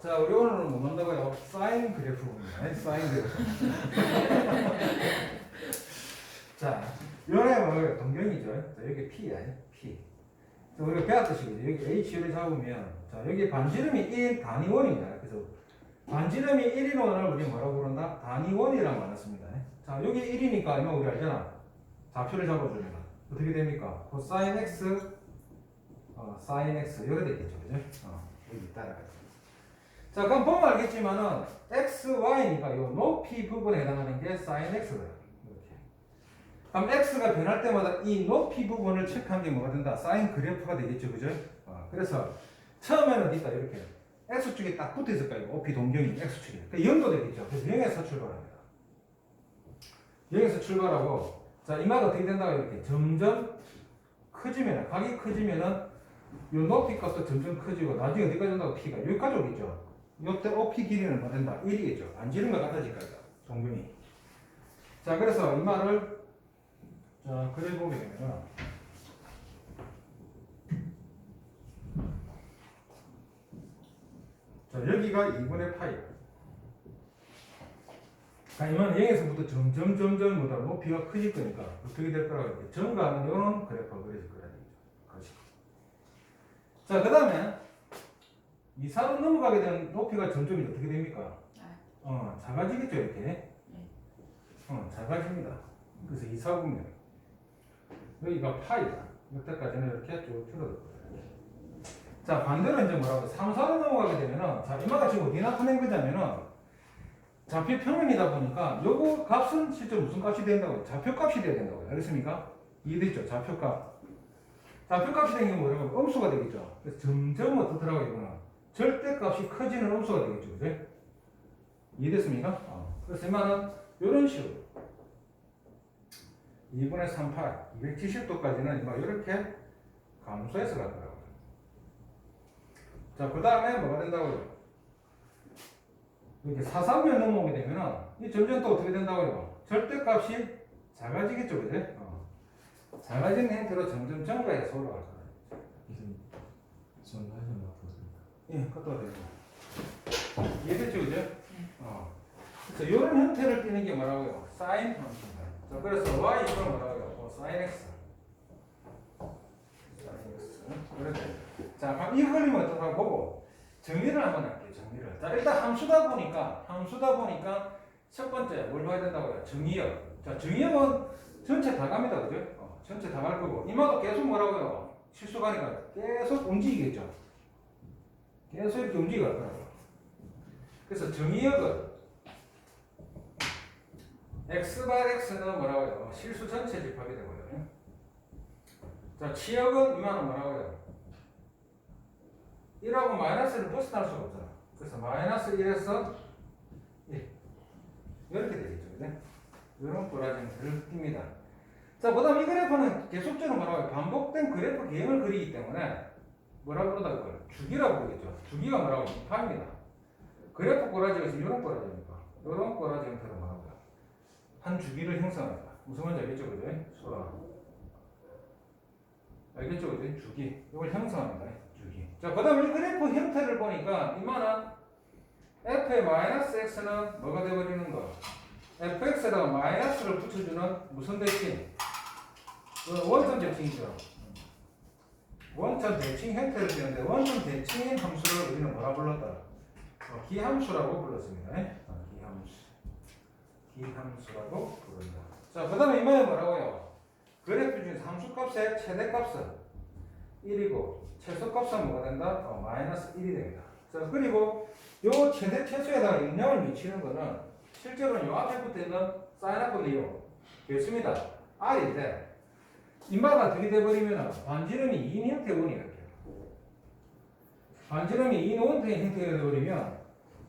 자, 우리 오늘은 뭐 한다고요? 사인 그래프 봅니다. 사인 그래프. 자, 요래 뭐 동경이죠. 자, 여기 P야, P. 자, 우리가 배웠듯이 여기 H를 잡으면, 자, 여기 반지름이 1 단위원입니다. 그래서 반지름이 1인 원을 우리 뭐라고 부른다? 단위원이라고 말했습니다. 자, 여기 1이니까 이거 우리 알잖아. 좌표를 잡아주면 어떻게 됩니까? 코사인 x, 사인 x 이렇게 되겠죠, 그죠? 여기 따라가죠. 자, 그럼 보면 알겠지만은 x, y니까 이 높이 부분에 해당하는 게 sin x거든요. 이렇게. 그럼 x가 변할 때마다 이 높이 부분을 체크한 게 뭐가 된다? sin 그래프가 되겠죠, 그죠? 그래서 처음에는 어디다 이렇게 x축이 딱 붙어 있을 거예요. 높이 동경이 x축이. 그 0도 되겠죠. 그래서 0에서 출발합니다. 0에서 출발하고, 자, 이마가 어떻게 된다고 이렇게 점점 커지면, 각이 커지면은 이 높이 값도 점점 커지고 나중에 어디까지 온다고 p가 여기까지 오겠죠. 이때 OP 길이는 뭐 된다? 1이겠죠. 반지름과 같아질 거다. 동경이. 자, 그래서 이 말을 자, 그려보게 되면 자, 여기가 2분의 파이. 아니면 0에서부터 점점 뭐다 높이가 커질 거니까 어떻게 될 거라고 이렇게 증가하는 이런 그래프가 그려질 거라는 거죠. 자, 그 다음에 이 4로 넘어가게 되면 높이가 점점 어떻게 됩니까? 작아지겠죠, 이렇게. 작아집니다. 그래서 2, 4 보면 여기가 파이다. 이때까지는 이렇게 쭉 줄어들 거예요. 자, 반대로 이제 뭐라고 3, 4로 넘어가게 되면은, 자, 이마가 지금 어디 나타낸 거냐면은 좌표 평면이다 보니까 요거 값은 실제 무슨 값이 된다고요? 좌표값이 돼야 된다고요. 알겠습니까? 이해됐죠? 좌표값. 좌표값이 되는 게 뭐냐면 음수가 되겠죠. 그래서 점점 어떻더라고요, 이거는. 절대값이 커지는 음수가 되겠죠, 그죠? 이해됐습니까? 그래서 이만은 이런 식으로 2분의 3, 8, 270도까지는 이렇게 감소해서 가더라고요. 자, 그 다음에 뭐가 된다고요? 이렇게 4, 3면 넘어오게 되면은 이 점점 또 어떻게 된다고요? 절대값이 작아지겠죠, 그죠? 작아지는 형태로 점점 증가해서 올라갈 거예요. 전화하셨나 보습니다. 예, 그것도 되고. 이해됐죠, 그죠? 그래서 이런 형태를 띠는 게 뭐라고요? 사인 함수입니다. 자, 그래서 y 이걸 뭐라고요? 사인 x. 사인 x. 그래도 자, 그럼 이 그림을 어떻게 보고 정리를 한번 할게요. 정리를. 자, 일단 함수다 보니까 첫 번째 뭘 봐야 된다고요? 정의역. 자, 정의역은 전체 다 갑니다, 그죠? 전체 다 갈 거고 이마도 계속 뭐라고요? 실수가니까 계속 움직이겠죠. 계속 이렇게 움직여갈 거라고요. 그래서 정의역은 x/x는 뭐라고요? 실수 전체 집합이 되고요. 자, 치역은 이만은 뭐라고요? 1하고 마이너스를 벗어날 수가 없잖아. 그래서 마이너스 1에서 1 이렇게 되겠죠. 그죠? 이런 꼬라지를 띱니다. 자, 그 다음 이 그래프는 계속적으로 뭐라고요? 반복된 그래프 개형을 그리기 때문에 뭐라고 그러다고요? 주기라고 그러겠죠. 주기가 뭐라고? 파입니다. 그래프 꼬라지가 있으면 이런 꼬라지입니까? 이런 꼬라지 형태로 뭐라고요? 한 주기를 형성합니다. 무슨 말인지 알겠죠? 그죠? 수학. 알겠죠? 그죠? 주기. 이걸 형성합니다. 주기. 자, 그 다음 이 그래프 형태를 보니까 이만한 f의 마이너스 x는 뭐가 되어버리는 거? fx에다가 마이너스를 붙여주는 무슨 대칭? 원점 대칭이죠. 원점 대칭 형태를 띄는데 원점 대칭인 함수를 우리는 뭐라 불렀다? 기함수라고 불렀습니다. 기함수라고 부른다. 자, 그 다음에 이마에 뭐라고요? 그래프 중에서 함수값의 최대값은 1이고 최소값은 뭐가 된다? 마이너스 1이 됩니다. 자, 그리고 요 최대 최소에다가 영향을 미치는 거는 실제로는 요 앞에 붙어 있는 사인하고 이용 됐습니다. R인데 이마가 어떻게 돼버리면 반지름이 2인 형태 원이 이렇게 반지름이 2인 원의 형태가 돼버리면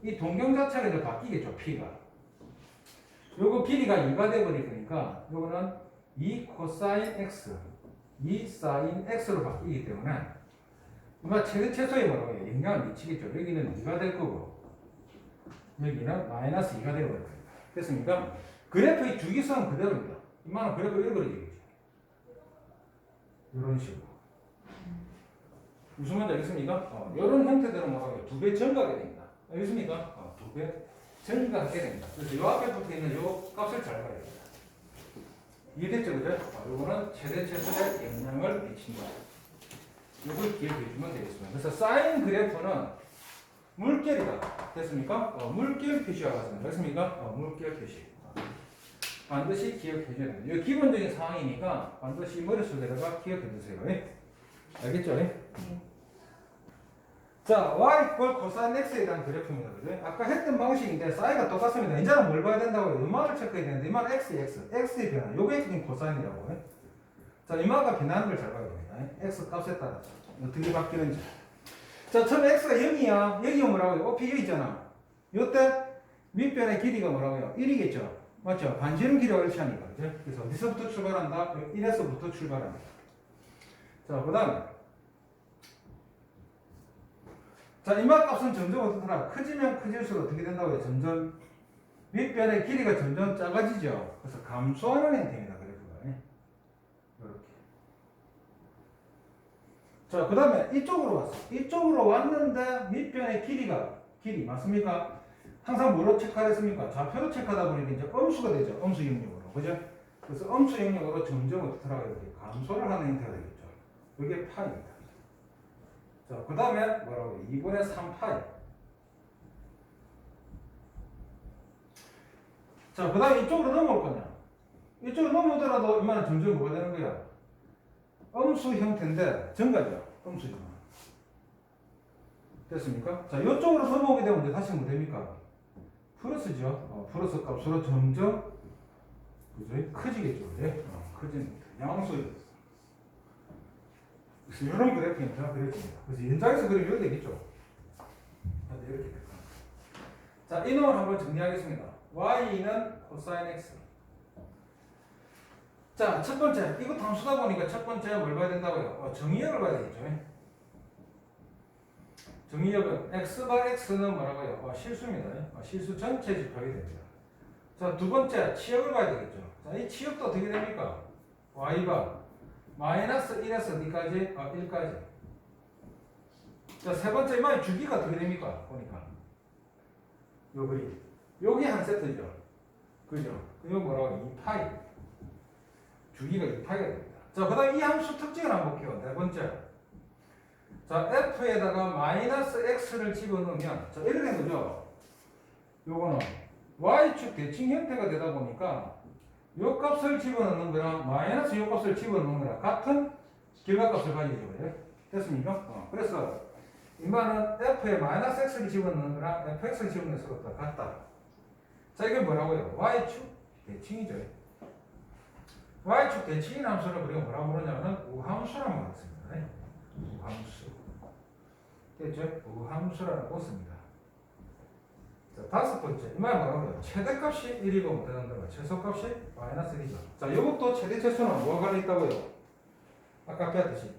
이 동경 자체가 이제 바뀌겠죠. P가 요거 길이가 2가 돼버릴 거니까 요거는 2 코사인 x 2 사인 x로 바뀌기 때문에 이마 최대 최소에 뭐라고 해요? 영향을 미치겠죠. 여기는 2가 될 거고 여기는 마이너스 2가 되어버릴 거예요. 됐습니까? 그래프의 주기성은 그대로입니다. 이만한 그래프 이렇게 그려지겠죠. 이런 식으로. 무슨 말인지 알겠습니까? 이런 형태들은 뭐라고 해요? 2배 증가하게 됩니다. 알겠습니까? 두 배. 전기가 하게 됩니다. 그래서 요 앞에 붙어 있는 요 값을 잘 봐야 됩니다. 이해됐죠, 그죠? 요거는 최대 최소의 영향을 미친다. 이걸 기억해 주면 되겠습니다. 그래서 사인 그래프는 물결이다. 됐습니까? 물결 표시와 같습니다. 됐습니까? 물결 표시. 반드시 기억해 줘야 됩니다. 이거 기본적인 상황이니까 반드시 머릿속에다가 기억해 두세요. 알겠죠? 자, y 코사인 x에 대한 그래프입니다. 그죠? 아까 했던 방식인데 사이가 똑같습니다. 이제는 뭘 봐야 된다고요? 이마를 체크해야 되는데 이마는 x의 변화. 요게 지금 코사인이라고. 자, 이마가 변하는 걸 잘 봐야 됩니다. x 값에 따라서 어떻게 바뀌는지. 자, 처음에 x가 0이야. 여기가 뭐라고요? OP 여기 있잖아. 요때 밑변의 길이가 뭐라고요? 1이겠죠? 맞죠? 반지름 길이가 그렇지 하니까. 그죠? 그래서 어디서부터 출발한다? 1에서부터 출발한다. 자, 그 다음에 자, 이마 값은 점점 어떻더라? 크지면 커질수록 어떻게 된다고요? 점점 밑변의 길이가 점점 작아지죠. 그래서 감소하는 형태입니다. 그래프가. 이렇게. 자, 그 다음에 이쪽으로 왔어. 이쪽으로 왔는데 밑변의 길이 맞습니까? 항상 뭐로 체크하랬습니까? 좌표로 체크하다 보니까 이제 음수가 되죠. 음수 영역으로. 그죠? 그래서 음수 영역으로 점점 어떻더라? 이렇게 감소를 하는 형태가 되겠죠. 이게 파입니다. 자, 그 다음에 뭐라고? 2분의 3파이. 자, 그 다음에 이쪽으로 넘어올 거냐? 이쪽으로 넘어오더라도 이만은 점점 뭐가 되는 거야? 음수 형태인데 증가죠. 음수 형태. 됐습니까? 자, 이쪽으로 넘어오게 되면 이제 다시 뭐 됩니까? 플러스죠. 플러스 값으로 점점 그죠? 커지겠죠. 그죠? 커집니다. 양수입니다. 그래서 이런 그래프입니다. 그래프입니다. 그래서 연장해서 그리면 이렇게 되겠죠. 이렇게 될 겁니다. 자, 이 놈을 한번 정리하겠습니다. y는 코사인 x. 자, 첫 번째. 이거 함수다 보니까 첫 번째 뭘 봐야 된다고요? 정의역을 봐야 되겠죠. 정의역은 x바 x는 뭐라고요? 실수입니다. 실수 전체 집합이 됩니다. 자, 두 번째 치역을 봐야 되겠죠. 자, 이 치역도 어떻게 됩니까? y가 마이너스 1에서 어디까지? 1까지. 자, 세 번째 이마의 주기가 어떻게 됩니까? 보니까 요 그림. 여기 한 세트죠. 그죠? 이거 뭐라고? 2파이. 주기가 2파이가 됩니다. 자, 그 다음 이 함수 특징을 한번 볼게요. 네 번째. 자, f에다가 마이너스 x를 집어넣으면, 자, 이렇게 된 거죠. 요거는 y축 대칭 형태가 되다 보니까 요 값을 집어넣는 거랑 마이너스 요 값을 집어넣는 거랑 같은 결과값을 가지죠. 그래? 됐습니까? 그래서 이만은 f에 마이너스 x를 집어넣는 거랑 fx를 집어넣는 것과 같다. 자, 이게 뭐라고요? y축 대칭이죠. y축 대칭인 함수를 우리가 뭐라고 부르냐면 우함수라고 하겠습니다. 우함수. 됐죠? 우함수라고 씁니다. 자, 다섯 번째. 이 말 뭐라고요? 최대값이 1이고 못하는데 최소값이 마이너스 1이죠. 자, 이것도 최대 최소는 뭐가 관련있다고요? 아까 배웠듯이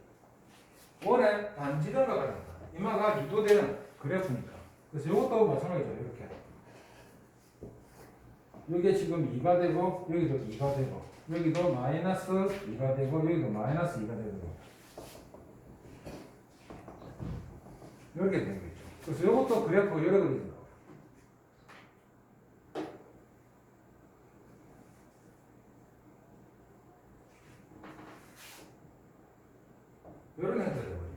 원의 반지름과 관련있다. 이마가 유도되는 그래프니까. 그래서 이것도 마찬가지죠. 이렇게. 여기에 지금 2가 되고 여기도 2가 되고 여기도 마이너스 2가 되고 여기도 마이너스 2가 되고 이렇게 되는 거죠. 그래서 이것도 그래프가 여러 그리죠. 이런 형태가 되거든요.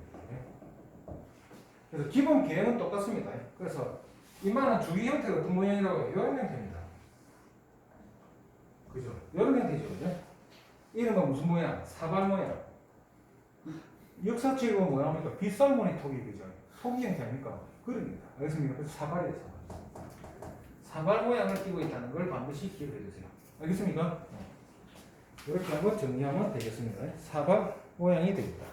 그래서 기본 계획은 똑같습니다. 그래서 이만한 주기 형태가 어떤 모양이라고 해요? 이런 형태입니다. 그죠? 이런 형태죠. 그죠? 이름은 무슨 모양? 사발 모양. 역사책이 보면 뭐랍니까? 빗살무늬 토기, 그죠? 토기 형태 아닙니까? 그럽니다. 알겠습니까? 그래서 사발이에요, 사발. 사발 모양을 띄고 있다는 걸 반드시 기억해 주세요. 알겠습니까? 이렇게 한번 정리하면 되겠습니다. 사발 모양이 되겠다.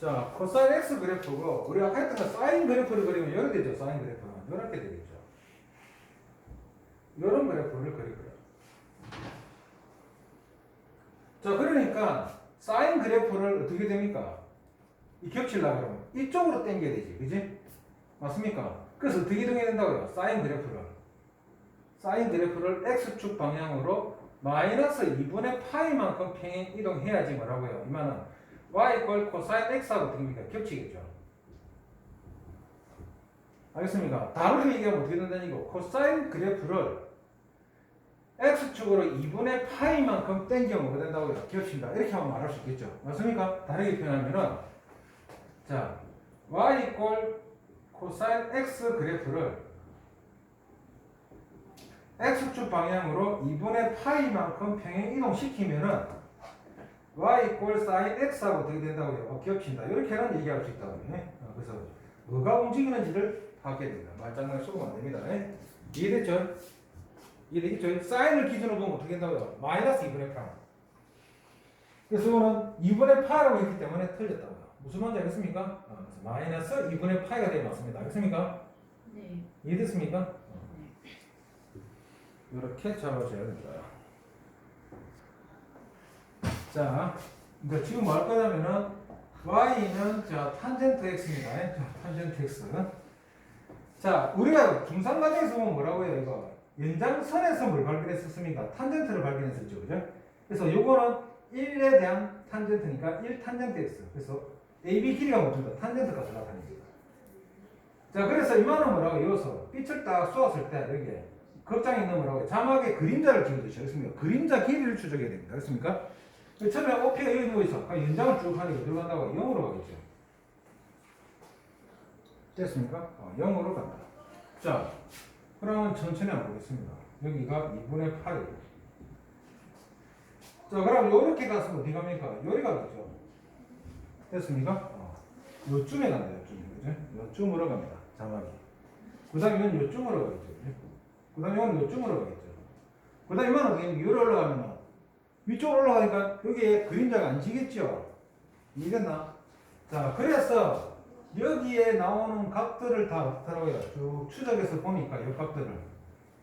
자, 코사인 x 그래프고, 우리 아까 했던 거 사인 그래프를 그리면 이렇게 되죠. 사인 그래프는. 이렇게 되겠죠. 이런 그래프를 그릴 거예요. 자, 그러니까 사인 그래프를 어떻게 됩니까? 이 겹치려고 그러면 이쪽으로 당겨야 되지. 그지? 맞습니까? 그래서 어떻게 이동해야 된다고요? 사인 그래프를 x축 방향으로 마이너스 2분의 파이만큼 평행 이동해야지 뭐라고요? 이만은 y 꼴 코사인 x하고 어떻게 됩니까? 겹치겠죠. 알겠습니까? 다르게 얘기하면 어떻게 된다는 거 코사인 그래프를 x축으로 2분의 파이만큼 땡겨 먹어야 된다고요. 겹친다. 이렇게 하면 말할 수 있겠죠. 맞습니까? 다르게 표현하면은 자 y 이꼴 코사인 x 그래프를 x축 방향으로 2분의 파이만큼 평행 이동시키면은 y 이꼴 사인 x하고 어떻게 된다고요? 겹친다. 이렇게는 얘기할 수 있다고요. 그래서 뭐가 움직이는지를 파악해야 됩니다. 말장난 쓰면 안 됩니다. 이해됐죠? 이해되겠죠? 사인을 기준으로 보면 어떻게 된다고요? 마이너스 2분의 파이. 그래서 이거는 2분의 파이라고 했기 때문에 틀렸다고요. 무슨 말인지 알겠습니까? 그래서 마이너스 2분의 파이가 되면 맞습니다. 알겠습니까? 네. 이해됐습니까? 이렇게 잡아줘야 됩니다. 자, 그러니까 지금 뭐 할 거냐면은 y는 자 탄젠트 x입니다. 자, 탄젠트 x. 자, 우리가 중상 과정에서 보면 뭐라고 해요? 이거 연장선에서 뭘 발견했었습니까? 탄젠트를 발견했었죠, 그죠? 그래서 요거는 1에 대한 탄젠트니까 1 탄젠트 x. 그래서 AB 길이가 뭡니까? 탄젠트 값을 나타냅니다. 자, 그래서 이만은 뭐라고 여기서 빛을 딱 쏘았을 때 여기에 극장에 있는 뭐라고 자막에 그림자를 지어주셔. 그렇습니까? 그림자 길이를 추적해야 됩니다. 그렇습니까? 처음에 OP가 여기 누워있어. 연장을 쭉 하니까 들어간다고 0으로 가겠죠. 됐습니까? 0으로 간다. 자, 그러면 천천히 한번 보겠습니다. 여기가 2분의 8. 자, 그럼 요렇게 갔으면 어디 갑니까? 여기 가겠죠. 됐습니까? 요쯤에 간다, 요쯤에. 그죠? 요쯤으로 갑니다. 자막이. 그 다음에 이건 요쯤으로 가겠죠. 그 다음에 이건 요쯤으로 가겠죠. 그 다음에 이만 어떻게 위로 올라가면 위쪽으로 올라가니까 여기에 그림자가 안 지겠죠. 이해됐나? 자, 그래서 여기에 나오는 값들을 다 어떻더라고요? 쭉 추적해서 보니까 이 값들을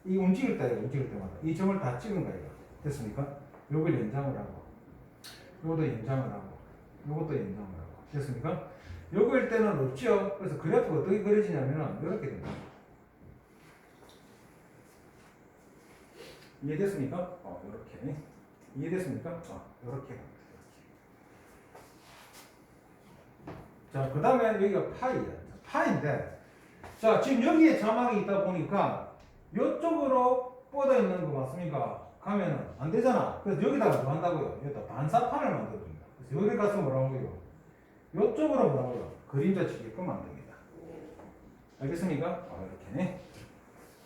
이 움직일 때마다 이 점을 다 찍은 거예요. 됐습니까? 요걸 연장을 하고 요것도 연장을 하고 요것도 연장을 하고 됐습니까? 요거일 때는 없죠. 그래서 그래프가 어떻게 그려지냐면은 이렇게 됩니다. 이해됐습니까? 이렇게 이해됐습니까? 이렇게 갑니다. 자, 그 다음에 여기가 파이야. 파인데, 자, 지금 여기에 자막이 있다 보니까 이쪽으로 뻗어 있는 거 맞습니까? 가면은 안 되잖아. 그래서 여기다가 뭐 한다고요? 여기다 반사판을 만들어줍니다. 그래서 여기 가서 뭐라고요? 이쪽으로 뭐라고요? 그림자 치게끔 만듭니다. 알겠습니까? 이렇게.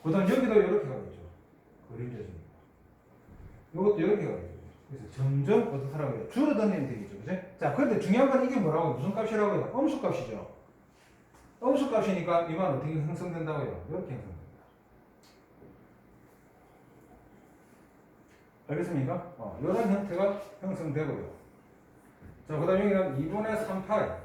그 다음 여기도 이렇게 가겠죠. 그림자 치기. 이것도 이렇게 가겠죠. 그래서 점점 어떻더라고요? 줄어드는 되겠죠. 그죠? 자, 그런데 중요한 건 이게 뭐라고? 무슨 값이라고요? 음수 값이죠. 음수 값이니까 이만 어떻게 형성된다고요? 이렇게 형성됩니다. 알겠습니까? 이런 형태가 형성되고요. 자, 그 다음 여기는 2분의 3파이.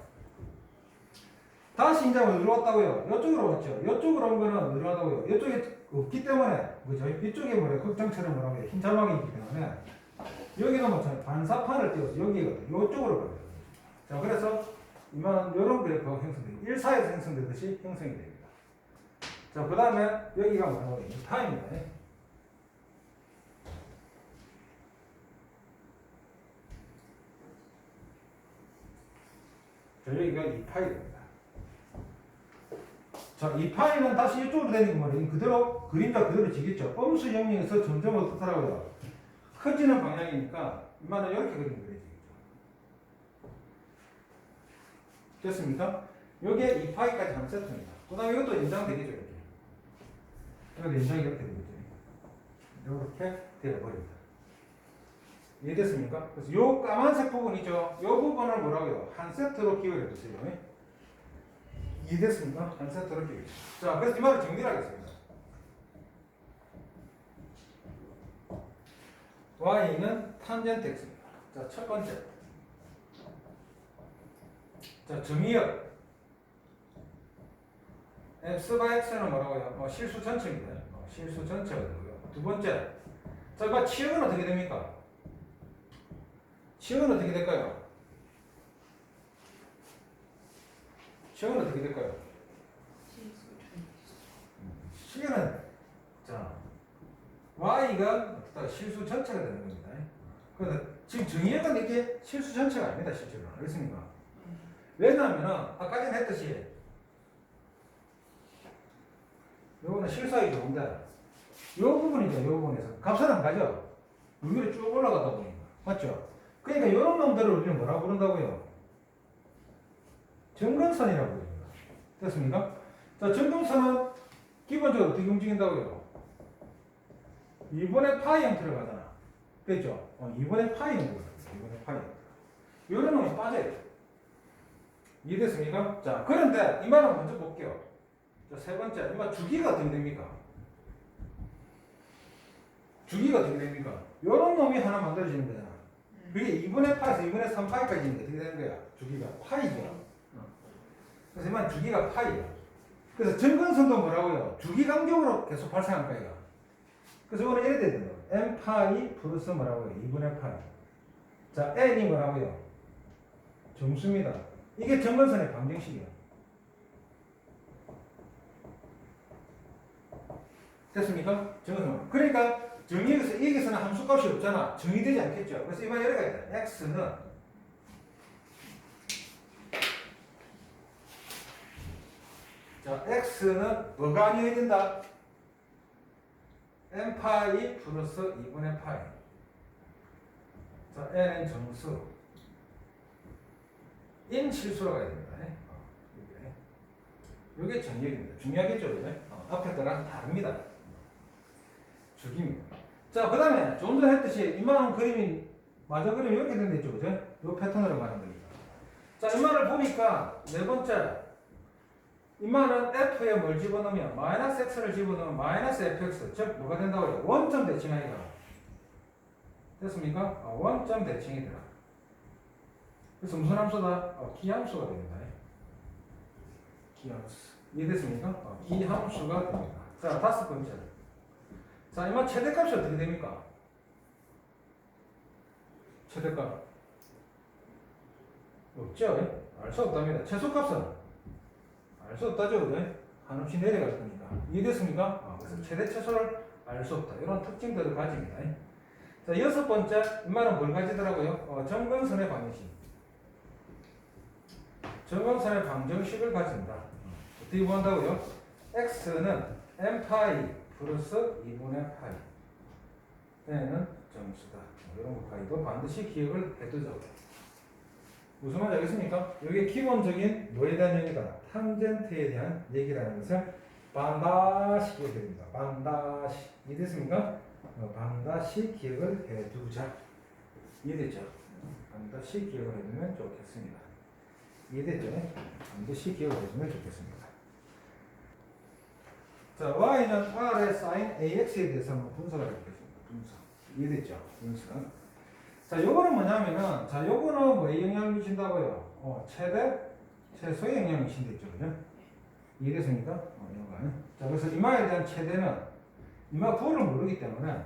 다시 이제 어디로 왔다고요? 이쪽으로 왔죠. 이쪽으로 온 거는 어디로 왔다고요? 이쪽에 없기 때문에, 그죠? 이쪽에 뭐래? 극장처럼 뭐라고 해요? 흰 자막이 있기 때문에. 여기도 마찬가지 반사판을 띄워서 여기거든. 이쪽으로 가요. 자, 그래서 이만한 이런 그래프가 형성돼요. 1사에서 형성되듯이 형성이 됩니다. 자, 그 다음에 여기가 뭐라고 해요? 타입니다. 자, 여기가 2파이 됩니다. 자, 2파이는 다시 이쪽으로 되는 거 말이에요. 그대로 그림자 그대로 지겠죠. 음수 영역에서 점점 어떻더라고요? 커지는 방향이니까 이만은 이렇게 그려지겠죠. 됐습니까? 요게 2파이까지 한 세트입니다. 그 다음에 이것도 연장되겠죠. 이렇게. 이것도 연장이 이렇게 되겠죠. 이렇게 되어버립니다. 이해됐습니까? 그래서 요 까만색 부분 있죠? 요 부분을 뭐라고요? 한 세트로 기울여 주세요. 이해됐습니까? 한 세트로 기울여 주세요. 자, 그래서 이 말을 정리를 하겠습니다. y는 탄젠트 x입니다. 자, 첫 번째. 자, 정의역. x가 x는 뭐라고요? 실수 전체입니다. 실수 전체가 되고요. 두 번째. 자, 그 치역은 어떻게 됩니까? 치역은 어떻게 될까요? 치역은 어떻게 될까요? 치역은 자 y가 실수 전체가 되는 겁니다. 그래서 지금 정의역은 이렇게 실수 전체가 아닙니다. 실제로 알겠습니까? 왜냐하면 아까 전에 했듯이 요거는 실수하기 좋은데 요 부분이죠. 요 부분에서 값은 안 가죠. 위로 쭉 올라가다 보니까 맞죠? 그러니까 요런 놈들을 우리는 뭐라고 부른다고요? 점근선이라고 부릅니다. 됐습니까? 자, 점근선은 기본적으로 어떻게 움직인다고요? 2분의 파이 형태로 가잖아. 됐죠? 2분의 파이 형태로 가요. 2분의 파이 형태로. 요런 놈이 빠져요. 이해됐습니까? 자, 그런데 이 말은 먼저 볼게요. 자, 세 번째, 이 말 주기가 어떻게 됩니까? 주기가 어떻게 됩니까? 요런 놈이 하나 만들어지는 거잖아. 그게 2분의 파에서 2분의 3파이까지 있는 게 어떻게 되는 거야? 주기가 파이죠. 그래서 이 말 주기가 파이야. 그래서 점근선도 뭐라고요? 주기 간격으로 계속 발생할 거예요. 그래서 이거는 이래 되는 거예요. m 파이 플러스 뭐라고요? 2분의 파이. 자, n이 뭐라고요? 정수입니다. 이게 점근선의 방정식이야. 됐습니까? 점근선. 그러니까 여기서는 함수값이 없잖아. 정의되지 않겠죠. 그래서 이만 이래가 있다. x는 자, x는 뭐가 아니어야 된다? m 파이 플러스 2분의 파이. 자, n은 정수. 인 실수로 가야 됩니다. 이게 정의입니다. 중요하겠죠, 그죠? 앞에 거랑 다릅니다. 주기입니다. 자, 그 다음에 조금 전에 했듯이 이만한 그림이 맞아 그림이 이렇게 된댔죠, 그죠? 이 패턴으로 가는 거니까. 자, 이만을 보니까 네 번째. 이만은 f에 뭘 집어넣으면 마이너스 x를 집어넣으면 마이너스 fx 즉 뭐가 된다고요? 원점 대칭하기가 됐습니까? 원점 대칭이더라. 그래서 무슨 함수다? 기함수가 됩니다. 기함수 이해됐습니까? 기함수가 됩니다. 자, 다섯 번째. 자, 이만 최대값이 어떻게 됩니까? 최대값 없죠? 알 수 없답니다. 최소값은 알 수 없다죠, 그죠? 한없이 내려갈 거니까. 이해됐습니까? 그래서 최대 최소를 알 수 없다. 이런 특징들을 가집니다. 자, 여섯 번째, 이 말은 뭘 가지더라고요? 점근선의 방정식. 점근선의 방정식을 가진다. 어떻게 구한다고요? x는 m 파이 플러스 2분의 파이. n은 정수다. 이런 것까지도 반드시 기억을 해두자고요. 무슨 말인지 알겠습니까? 이게 기본적인 뭐에 대한 얘기다? 탄젠트에 대한 얘기라는 것을 반드시 기억해야 됩니다. 반드시. 이해됐습니까? 반드시 기억을 해두자. 이해됐죠? 반드시 기억을 해두면 좋겠습니다. 이해됐죠? 반드시 기억을 해두면 좋겠습니다. 자, y는 r의 sin ax에 대해서 한번 분석을 해보겠습니다. 분석. 이해됐죠? 분석. 자, 요거는 뭐냐면은, 자, 요거는 뭐에 영향을 미친다고요? 최소의 영향을 미친댔죠, 그죠? 이해됐습니까? 요거는. 자, 그래서 이마에 대한 최대는, 이마 부호를 모르기 때문에,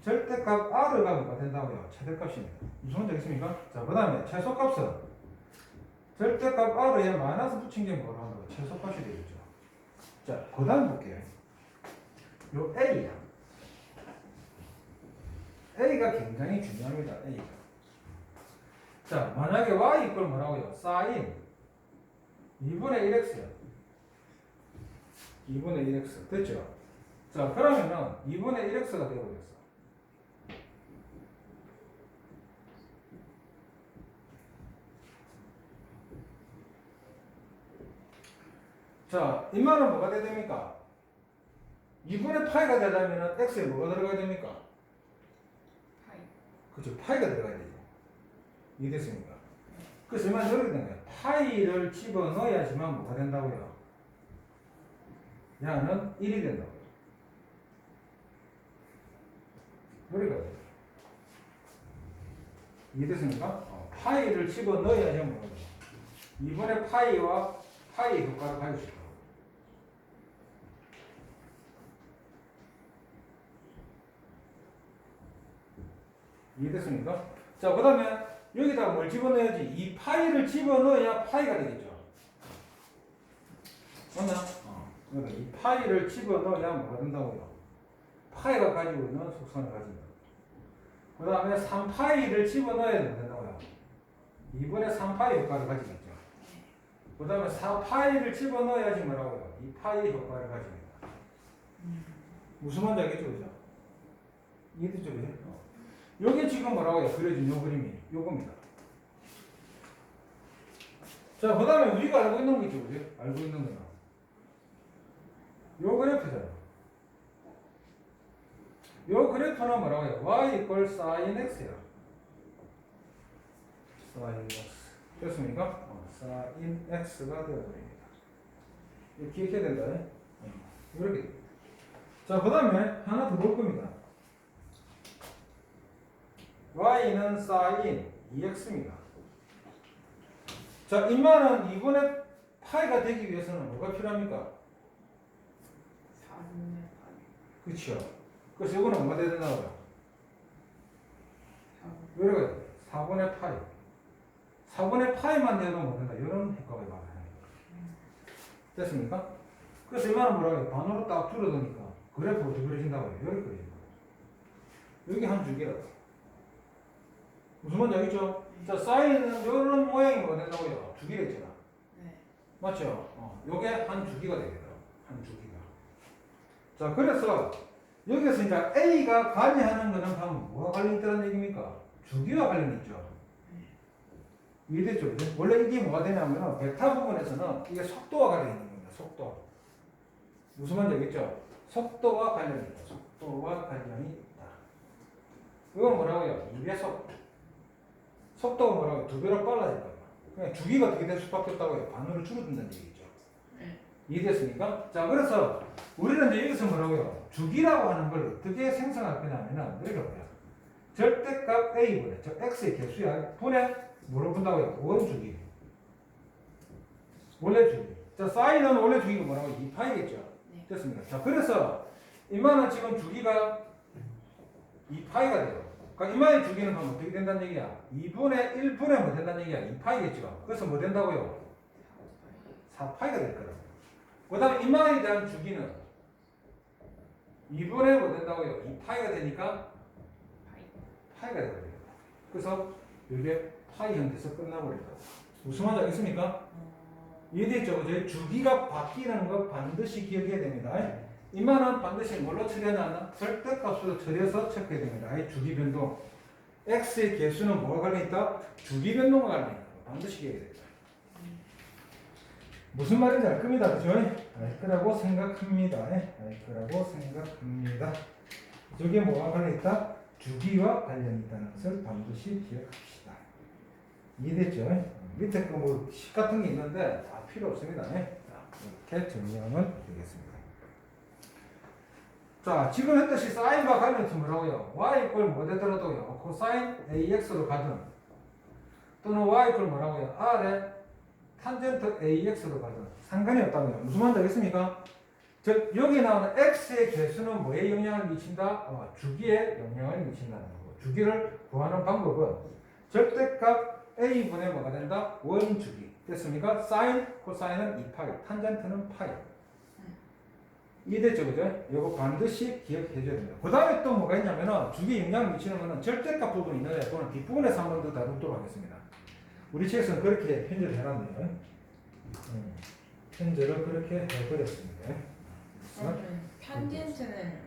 절대값 R가 뭐가 된다고요? 최대값입니다. 무슨 말인지 알겠습니까? 자, 그 다음에 최소값은, 절대값 R에 마이너스 붙인 게 뭐라 한다고? 최소값이 되겠죠. 자, 그 다음 볼게요. 요 A야. A가 굉장히 중요합니다. A가. 자, 만약에 Y 이걸 뭐라고요? sin 2분의 1x요. 2분의 1x. 됐죠? 자, 그러면은 2분의 1x가 되어버렸어. 자, 이 말은 뭐가 돼야 됩니까? 2분의 파이가 되려면 x에 뭐가 들어가야 됩니까? 그렇죠. 파이가 들어가야 되죠. 이해됐습니까? 그래서 이만 이렇게 된 거예요. 파이를 집어넣어야지만 뭐가 된다고요? 양은 1이 된다고요. 이렇게 돼요. 이해됐습니까? 파이를 집어넣어야지만 뭐가 돼요? 2분의 파이와 파이 효과를 가질 수 있다고. 이해됐습니까? 자, 그 다음에 여기다가 뭘 집어넣어야지? 이 파이를 집어넣어야 파이가 되겠죠. 맞나? 그러니까 이 파이를 집어넣어야 뭐가 된다고요? 파이가 가지고 있는 속성을 가진다. 그 다음에 3파이를 집어넣어야 된다고요. 2분의 3파이 효과를 가지겠죠. 그 다음에 4파이를 집어넣어야지 뭐라고요? 2파이 효과를 가집니다. 무슨 말인지 알겠죠, 그죠? 이해됐죠, 그죠? 요게 지금 뭐라고요? 그려진 요 그림이 요겁니다. 자, 그 다음에 우리가 알고 있는 거 있죠, 그죠? 알고 있는 거는 요 그래프잖아. 요 그래프는 뭐라고요? y 이퀄 sin x야. sin x. 됐습니까? sin x가 되어버립니다. 이거 기억해야 된다. 이렇게. 자, 그 다음에 하나 더 볼 겁니다. y는 sin 2x입니다. 자, 인마는 2분의 파이가 되기 위해서는 뭐가 필요합니까? 4분의 그렇죠. 그래서 이거는 뭐가 돼야 된다고요? 8. 이렇게 4분의 파이. 4분의 파이만 돼도 못 된다. 이런 효과가 나와요. 됐습니까? 그래서 이만은 뭐라고 해요? 반으로 딱 줄어드니까 그래프 어떻게 그려진다고요? 이렇게 그려진다. 여기 한 줄기라고. 무슨 말인지 알겠죠? 자, 사인은 이런 모양이 뭐가 된다고요? 주기가 있잖아. 네. 맞죠? 요게 한 주기가 되겠다. 한 주기가. 자, 그래서 여기서 이제 A가 관여하는 거는 방금 뭐가 관련있다는 얘기입니까? 주기와 관련이 있죠. 이해됐죠? 그죠? 원래 이게 뭐가 되냐면 벡터 부분에서는 이게 속도와 관련이 있는 겁니다. 속도. 무슨 말인지 알겠죠? 속도와 관련이 있다. 속도와 관련이 있다. 이건 뭐라고요? 2배속. 속도가 뭐라고요? 2배로 빨라질 거예요. 그냥 주기가 어떻게 될 수밖에 없다고요? 반으로 줄어든다는 얘기죠. 네. 이해됐습니까? 자, 그래서 우리는 이제 여기서 뭐라고요? 주기라고 하는 걸 어떻게 생성할 거냐면은 이렇게 볼게요. 절대값 A분의, 저 X의 개수야. 분의 뭐를 본다고요? 원주기. 원래 주기. 자, 사인은 원래 주기가 뭐라고? 2파이겠죠? 네. 됐습니까? 자, 그래서 이만은 지금 주기가 2파이가 돼요. 그러니까 이만의 주기는 그럼 어떻게 된다는 얘기야? 2분의 1분의 뭐 된다는 얘기야? 2파이겠죠? 그래서 뭐 된다고요? 4파이가 될 거라고. 그 다음에 이만에 대한 주기는 2분의 뭐 된다고요? 2파이가 되니까 파이가 되거든요. 그래서 이게 파이 형태에서 끝나버린다고. 무슨 말인지 알겠습니까? 이해됐죠? 그죠? 주기가 바뀌는 거 반드시 기억해야 됩니다. 이만은 반드시 뭘로 처리하나? 절대값으로 처리해서 체크해야 됩니다. 주기 변동. x의 개수는 뭐가 관련있다? 주기 변동과 관련있다. 반드시 기억해야 됩니다. 무슨 말인지 알 겁니다. 그죠? 알 거라고 생각합니다. 알 거라고 생각합니다. 저게 뭐가 관련있다? 주기와 관련이 있다는 것을 반드시 기억합시다. 이해됐죠? 밑에 식 같은 게 있는데 다 필요 없습니다. 이렇게 정리하면 되겠습니다. 자, 지금 했듯이 사인과 관련해서 뭐라고요? y 이퀄 뭐 되더라도요. 코사인 AX로 가든 또는 y 이퀄 뭐라고요? R에 탄젠트 AX로 가든 상관이 없다고요. 무슨 말인지 알겠습니까? 즉 여기 나오는 x의 개수는 뭐에 영향을 미친다? 주기에 영향을 미친다는 거고, 주기를 구하는 방법은 절대값 a분의 뭐가 된다? 원주기. 됐습니까? 사인, 코사인은 2파이, 탄젠트는 파이. 이해됐죠? 그죠? 이거 반드시 기억해 줘야 됩니다. 그 다음에 또 뭐가 있냐면은 주기에 영향을 미치는 거는 절대값 부분이 있는데 그거는 뒷부분에서 한 번 더 다루도록 하겠습니다. 우리 책에서는 그렇게 편제를 해놨네요. 편제를 그렇게 해버렸습니다. 그러면 탄젠트는